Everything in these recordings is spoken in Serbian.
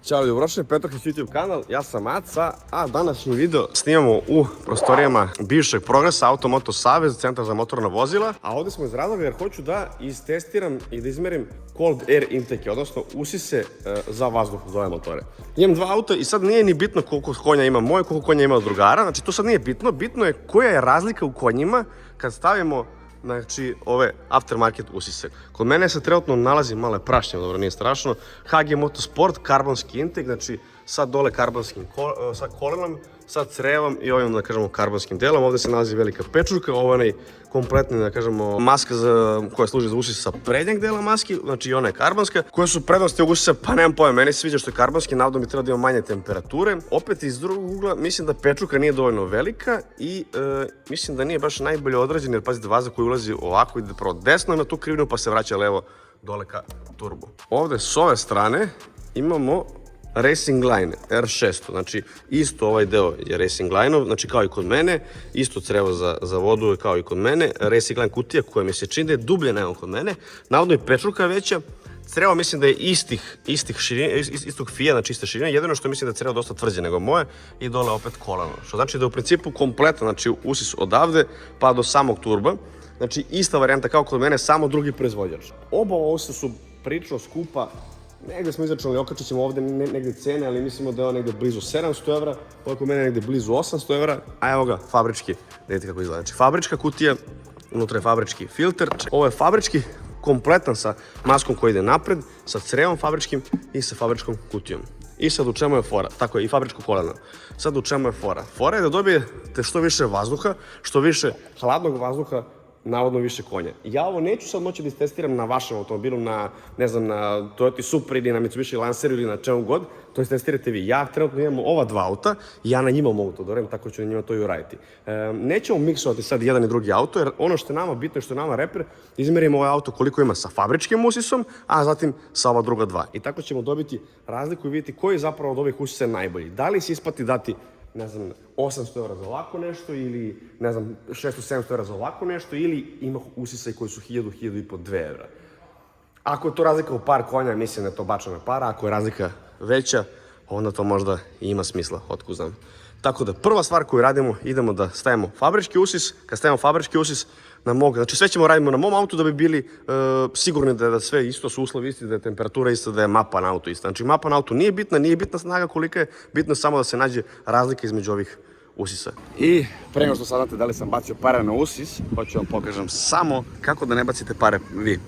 Ćao, dobrodošli Petrohić YouTube kanal, ja sam Aca, a današnji video snimamo u prostorijama bivšeg Progresa Automoto Savez, centar za motorna vozila, a ovde smo iz razloga jer hoću da istestiram i da izmerim cold air intake, odnosno usise za vazduh za ove motore. Imam dva auta i sad nije ni bitno koliko konja ima moje, koliko konja ima od drugara, znači to sad nije bitno, bitno je koja je razlika u konjima kad stavimo znači ove aftermarket usise. Kod mene se trenutno nalazi malo prašnje, dobro nije strašno, HG Motosport, karbonski intake, znači sad dole karbonskim sa kolenom, sa crevom i ovim da kažemo karbonskim delom. Ovde se nalazi velika pečurka, ovo je onaj kompletni da kažemo maska koja služi za usis sa prednjeg dela maski, znači i ona je karbonska. Koje su prednosti ovog usisa? Pa nemam pojma, meni se sviđa što je karbonski, navodno bi trebalo da ima manje temperature. Opet iz drugog ugla mislim da pečurka nije dovoljno velika i mislim da nije baš najbolje odrađen, jer pazite vazduh koji ulazi ovako ide prvo desno na tu krivinu pa se vraća levo dole ka turbo. Ovde s ove strane imamo Racing Line R6, znači isto ovaj deo je Racing Line-ov, znači kao i kod mene, isto crevo za vodu je kao i kod mene, Racing Line kutija koja mi se čini da je dublje nego kod mene, navodno i pečurka veća, crevo mislim da je istog fija, znači iste širine, jedino što mislim da je crevo dosta tvrđe nego moje i dole opet kolano, što znači da je u principu kompletan, znači usis odavde pa do samog turba, znači ista varijanta kao kod mene, samo drugi proizvođač. Oba usisa su prilično skupa. Negde smo izračunali, okačit ćemo ovde negde cene, ali mislimo da je ovo negde blizu 700 evra, ovo kod mene negde blizu 800 evra, a evo ga, fabrički, vidite kako izgleda. Znači, fabrička kutija, unutra je fabrički filter, ovo je fabrički, kompletan sa maskom koja ide napred, sa crevom fabričkim i sa fabričkom kutijom. I sad u čemu je fora? Tako je, i fabričko koleno. Sad u čemu je fora? Fora je da dobijete što više vazduha, što više hladnog vazduha, navodno više konja. Ja ovo neću sad moći da istestiram na vašem automobilu, na, ne znam, na Toyota Supra ili na Mitsubishi Lanceru ili na čemu god, to istestirate vi. Ja trenutno imam ova dva auta i ja na njima mogu to doradim, tako ću na njima to i uraditi. Nećemo miksovati sad jedan i drugi auto, jer ono što je nama bitno i što je nama reper, izmerimo ovaj auto koliko ima sa fabričkim usisom, a zatim sa ova druga dva. I tako ćemo dobiti razliku i vidjeti koji je zapravo od ovih usisa najbolji. Da li se isplati dati, ne znam, 800 evra za ovako nešto ili, ne znam, 600-700 evra za ovako nešto ili ima usisaj koji su 1000-1500, 2 evra. Ako je to razlika u par konja, mislim da je to bačena para, ako je razlika veća, onda to možda i ima smisla, otkud znam. Tako da prva stvar koju radimo, idemo da stavimo fabrički usis, kad stavimo fabrički usis na mog, znači sve ćemo radimo na mom autu da bi bili sigurni da sve isto su uslovi isti, da je temperatura ista, da je mapa na autu ista. Znači mapa na autu nije bitna snaga kolika je, bitno je samo da se nađe razlika između ovih usisa. I pre nego što saznate da li sam bacio pare na usis, hoću vam pokažem samo kako da ne bacite pare vi.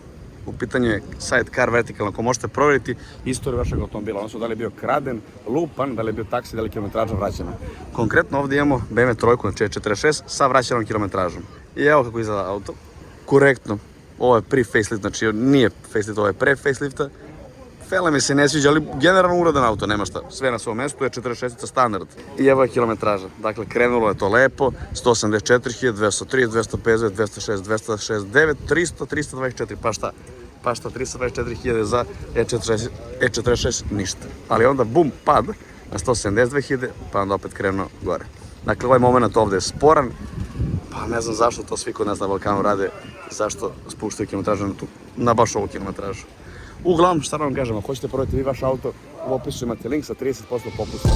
U pitanju je sidecar vertikalno, ako možete provjeriti istoriju vašeg automobila, odnosno da li je bio kraden, lupan, da li je bio taksi, da li je kilometraža vraćena. Konkretno ovdje imamo BMW trojku, znači 46 sa vraćenom kilometražom. I evo kako izgleda auto. Korektno, ovo je pre-facelift, znači nije facelift, ovo je pre-facelifta. Fela mi se ne sviđa, ali generalno uradan auto, nema šta. Sve na svom mestu je 46 standard. I evo je kilometraža. Dakle, krenulo je to lepo. 184.000, 203, 250, 206, 269, 300, 324. Pa šta, 324.000 za E46, ništa. Ali onda bum, pad na 172.000, pa onda opet krenuo gore. Dakle, ovaj moment ovde je sporan. Pa ne znam zašto to svi kod nas na Balkanu rade i zašto spuštaju kilometražu na baš ovu kilometražu. Uglavnom, šta da vam kažem, ako hoćete prodati vi vaš auto, u opisu imate link sa 30% popusta.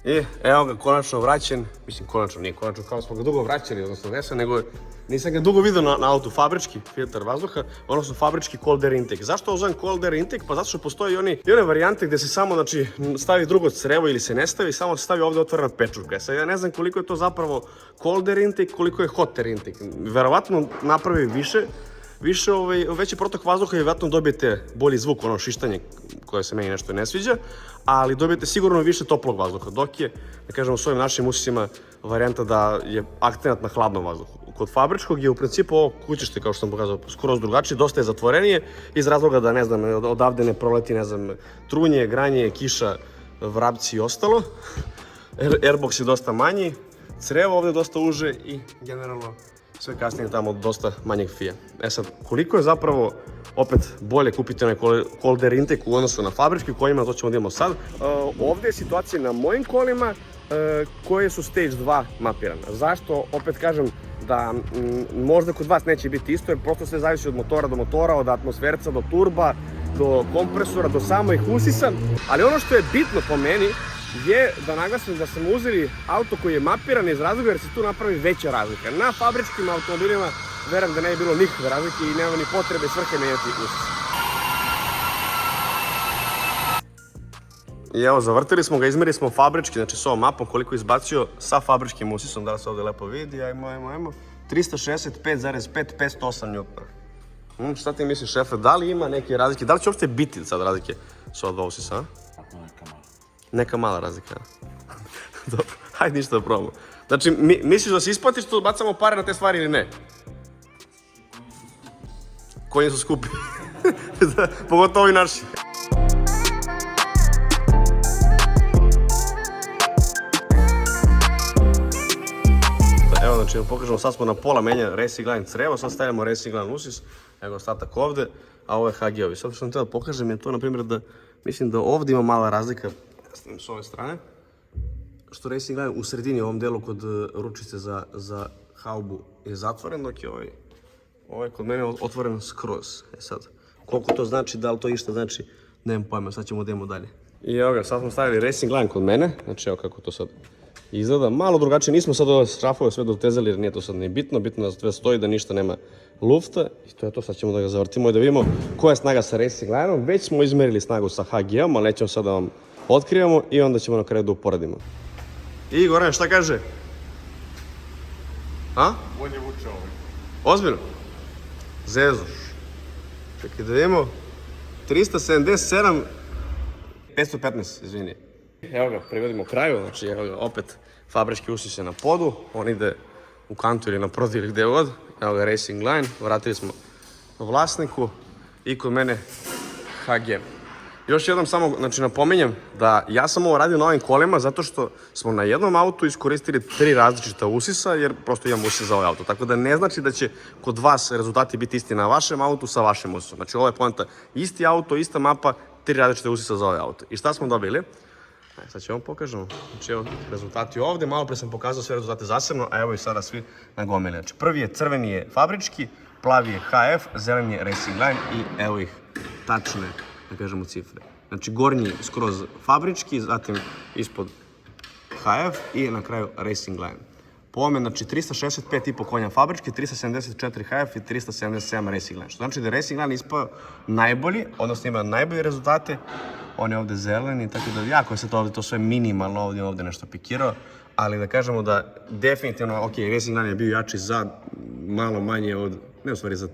I evo ga konačno vraćen, mislim konačno, nije konačno, kao smo ga dugo vraćali, odnosno ne sam, nego nisam ga dugo vidio na autu, fabrički filter vazduha, odnosno fabrički cold air intake. Zašto ovo zovem cold air intake? Pa zato što postoji i one varijante gde se samo, znači, stavi drugo crevo ili se ne stavi, samo se stavi ovde otvorena pečurka. Sad ja ne znam koliko je to zapravo cold air intake, koliko je hot air intake. Verovatno napravi veći protok vazduha i vjerojatno dobijete bolji zvuk, ono šištanje koje se meni nešto ne sviđa, ali dobijete sigurno više toplog vazduha, dok je, da kažemo, s ovim našim usisima varijanta da je akcenat na hladnom vazduhu. Kod fabričkog je u principu ovo kućište, kao što sam pokazao, skroz drugačije, dosta je zatvorenije, iz razloga da, ne znam, odavde ne proleti, ne znam, trunje, granje, kiša, vrabci i ostalo. Airbox je dosta manji, crevo ovde dosta uže i generalno sve kasnije tamo dosta manjeg fija. E sad, koliko je zapravo opet bolje kupiti onaj cold air intake u odnosu na fabrički kojima, to ćemo da imamo sad. Ovde je situacija na mojim kolima koje su stage 2 mapirane. Zašto? Opet kažem da možda kod vas neće biti isto, jer prosto sve zavisi od motora do motora, od atmosferca do turba, do kompresora, do samih usisa. Ali ono što je bitno po meni je da naglasim da smo uzeli auto koji je mapiran iz razloga jer se tu napravi veća razlika. Na fabričkim automobilima verujem da ne je bilo nikakve razlike i nema ni potrebe svrhe menjati usise. I evo, zavrtili smo ga, izmerili smo fabrički, znači s ovom mapom koliko je izbacio sa fabričkim usisom, da li se ovdje lepo vidi, ajmo, 365,5, 508 N. Šta ti misliš, šefe, da li ima neke razlike, da li će uopšte biti sad razlike s ova dva usisa, a? Neka mala razlika, a? Dobro, hajde ništa da probamo. Znači, misliš da se isplati što bacamo pare na te stvari ili ne? Koji su skupi? Pogotovo ovi naši. Evo, znači, pokažemo, sad smo na pola menja Racing Line crevo, sad stavljamo Racing Line usis, evo ostatak ovde, a ovo je HG-ovi. Sad što sam htio da pokažem je to, na primjer, da mislim da ovdje ima mala razlika, ja stavim s ove strane, što Racing Line u sredini, u ovom delu kod ručice za haubu je zatvoren, dok je ovaj kod mene otvoren skroz. E sad, koliko to znači, da li to išta znači, nemam pojma, sad ćemo da idemo dalje. I evo ga, sad smo stavili Racing Line kod mene, znači evo kako to sad izgleda. Malo drugačije, nismo sad ove šrafove sve dotezali jer nije to sad ni bitno, bitno da sve stoji, da ništa nema lufta. I to je to, sad ćemo da ga zavrtimo i da vidimo koja je snaga sa Racing Line-om. Već smo izmerili snagu sa HG-om, ali nećemo sad da vam otkrivamo i onda ćemo na kraju da uporedimo. I Goran, šta kaže? A? Bolje vuče ovaj. Ozbiljno? Zezuš. Čekaj da vidimo. 377, 515, izvini. Evo ga, privodimo kraju, znači evo ga, opet fabrički usis je na podu, on ide u kantu ili na protiv ili gdje god. Evo ga Racing Line, vratili smo vlasniku i kod mene HG. Još jednom samo, znači napominjem da ja sam ovo radio na ovim kolima zato što smo na jednom autu iskoristili 3 različita usisa jer prosto imam usis za ovaj auto. Tako da ne znači da će kod vas rezultati biti isti na vašem autu sa vašim usisom. Znači ovo je poenta, isti auto, ista mapa, 3 različite usisa za ovaj auto. I šta smo dobili? Sad ću vam pokažemo. Znači evo rezultati ovdje, malo pre sam pokazao sve rezultate zasebno, a evo i sada svi nagomili. Znači prvi je crveni je fabrički, plavi je HF, zeleni je Racing Line i evo ih tačne, da kažemo, cifre. Znači gornji skroz fabrički, zatim ispod HF i na kraju Racing Line. Po ovome, znači 365,5 konja fabrički, 374 HF i 377 Racing Line. Što znači da je Racing Line ispao najbolji, odnosno ima najbolje rezultate. On je ovdje zeleni, tako da jako je sad ovdje to sve minimalno, ovdje nešto pikirao. Ali da kažemo da definitivno, ok, Racing Line je bio jači za malo manje od, ne u stvari za,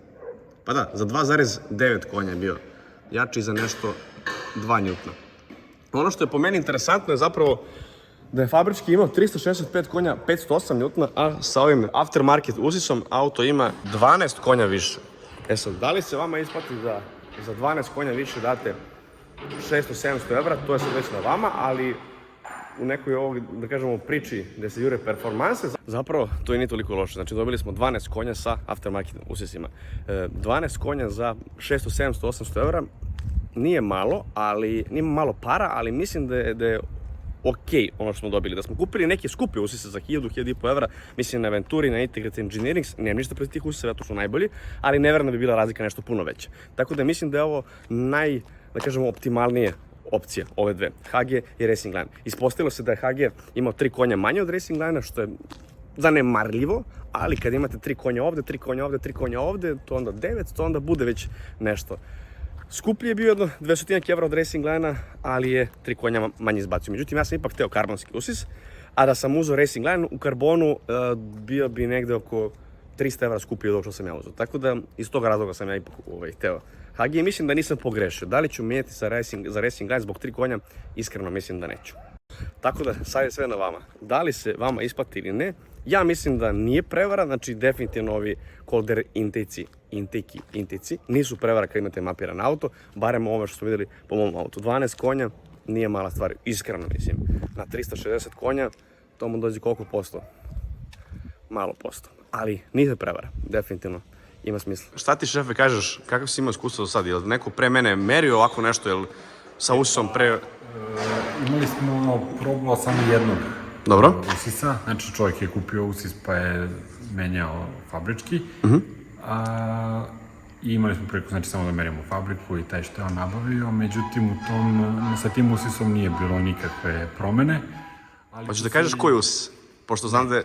pa da, za 2,9 konja je bio jači za nešto 2 njutna. Ono što je po meni interesantno je zapravo da je fabrički imao 365 konja, 508 njutna, a sa ovim aftermarket usisom auto ima 12 konja više. E sad, da li se vama isplati da za 12 konja više date 600-700 evra, to je sad već na vama, ali u nekoj ovog, da kažemo, priči gdje se jure performanse, zapravo to je nije toliko loše. Znači dobili smo 12 konja sa aftermarket usisima. 12 konja za 600, 700, 800 evra nije malo, ali nije malo para, ali mislim da je ok ono što smo dobili. Da smo kupili neke skupe usise za 1000-1500 evra, mislim na Venturi, na Integrated Engineering, nemam ništa protiv tih usisa, zato što su najbolji, ali ne verujem da bi bila razlika nešto puno veća. Tako da mislim da je ovo da kažemo, optimalnije opcija, ove dve, HG i Racing Line. Ispostavilo se da je HG imao 3 konja manje od Racing Line-a, što je zanemarljivo, ali kad imate 3 konja ovde, 3 konja ovde, 3 konja ovde, to onda 900, to onda bude već nešto. Skuplji je bio jedno 200 evra od Racing Line-a, ali je 3 konja manje izbacio. Međutim, ja sam ipak hteo karbonski usis, a da sam uzeo Racing Line u karbonu, bio bi negde oko 300 evra skuplji od ovog što sam ja uzeo. Tako da, iz tog razloga sam ja ipak hteo HG i mislim da nisam pogrešio. Da li ću mijenjati za Racing Line zbog 3 konja? Iskreno mislim da neću. Tako da, sad je sve na vama. Da li se vama isplati ili ne? Ja mislim da nije prevara, znači definitivno ovi Calder intake nisu prevara kad imate mapiran auto, barem ovo što smo vidjeli po mom autu. 12 konja nije mala stvar, iskreno mislim. Na 360 konja to mu dođe koliko posto? Malo posto. Ali nije prevara, definitivno ima smisla. Šta ti, šefe, kažeš, kakav si imao iskustvo do sad? Je li neko pre mene merio ovako nešto, je li sa usisom pre... Imali smo probao samo jednog Dobro. usisa. Znači čovjek je kupio usis pa je menjao fabrički. I imali smo priliku, znači, samo da merimo fabriku i taj što je on nabavio, međutim sa tim usisom nije bilo nikakve promene. Hoćeš da kažeš koji usis? Pošto znam da je,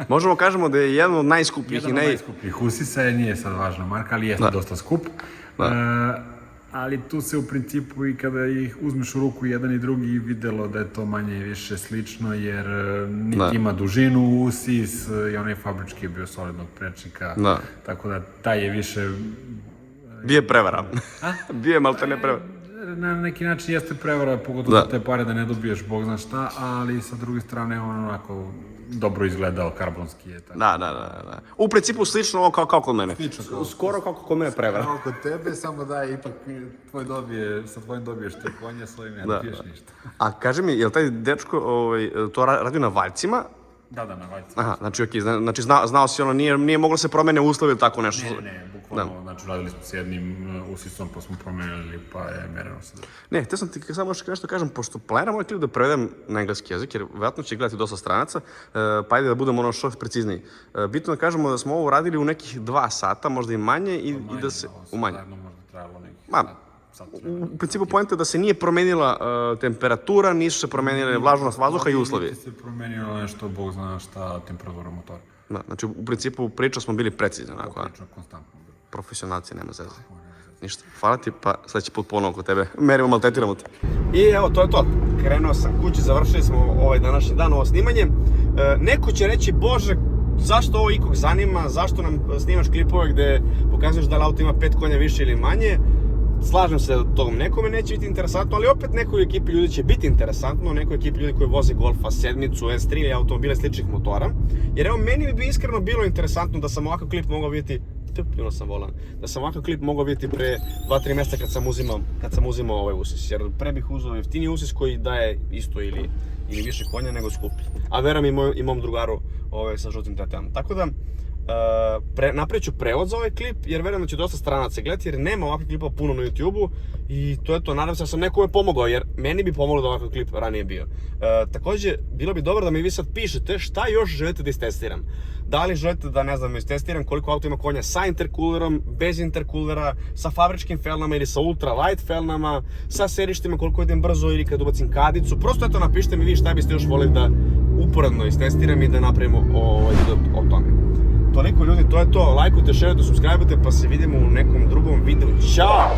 možemo kažemo da je jedan od najskupljih Jedan od najskupljih usisa, nije sad važna marka, ali jeste dosta skup. Ali tu se u principu i kada ih uzmeš u ruku jedan i drugi videlo da je to manje i više slično, jer niti ima dužinu usis i onaj fabrički je bio solidnog prečnika, tako da taj je više... Bio je prevara. Bio je maltene prevara. Na neki način jeste prevara, pogotovo za te pare da ne dobiješ bog zna šta, ali sa druge strane on onako dobro izgledao, karbonski je tako. Da. U principu slično ovo kao kod mene. Skoro kao kod mene prevara. Kao kod tebe, samo da ipak sa tvojim dobiješ te konje, svojim ne dobiješ ništa. A kaži mi, je li taj dečko to radio na valjcima? Da, na valjcima. Aha, znači okej, znači znao si ono, nije moglo se promene uslovi ili tako nešto? Ne, bukvalno, znači radili smo s jednim usisom pa smo promenili pa je mereno se. Ne, htio sam ti samo još nešto kažem, pošto planiram ovaj klip da prevedem na engleski jezik, jer vjerojatno će gledati dosta stranaca, pa ajde da budemo ono što precizniji. Bitno da kažemo da smo ovo radili u nekih 2 sata, možda i manje, i da se... Umanje. Možda trajalo nekih sat. U principu poenta je da se nije promenila temperatura, nisu se promenile vlažnost vazduha i uslovi. Nije se promenilo nešto, bog zna šta, temperatura motora. Da, znači u principu priča smo bili precizni, onako. Priča konstantno. Profesionalci, nema zeze. Ništa, hvala ti, pa sledeći put ponovo kod tebe. Merimo, maltetiramo te. I evo, to je to. Krenuo sam kući, završili smo ovaj današnji dan, ovo snimanje. Neko će reći, bože, zašto ovo ikog zanima, zašto nam snimaš klipove gde pokazuješ da li auto ima 5 konja više ili manje. Slažem se da to nekome neće biti interesantno, ali opet nekoj ekipi ljudi će biti interesantno, nekoj ekipi ljudi koji voze Golfa 7, S3 ili automobile sličnih motora. Jer evo, meni bi iskreno bilo interesantno da sam ovakav klip mogao vidjeti, da sam ovakav klip mogao vidjeti pre 2-3 mjeseca kad sam uzimao ovaj usis. Jer pre bih uzeo jeftiniji usis koji daje isto ili više konja nego skuplji. A verujem i mom drugaru sa žutim TT-om. Tako da, napravit ću prevod za ovaj klip, jer verujem da će dosta stranaca gledati, jer nema ovakvih klipova puno na YouTube-u. I to je to, nadam se da sam nekome pomogao, jer meni bi pomoglo da ovakav klip ranije bio. Također, bilo bi dobro da mi vi sad pišete šta još želite da istestiram. Da li želite da, ne znam, istestiram koliko auto ima konja sa intercoolerom, bez intercoolera, sa fabričkim felnama ili sa ultra light felnama, sa sedištima koliko idem brzo ili kad ubacim kadicu. Prosto eto, napišite mi vi šta biste još volili da uporedno istestiram i da napravimo o tome. Toliko ljudi, to je to. Lajkujte, šerujte, subscribeujte, pa se vidimo u nekom drugom videu. Ćao!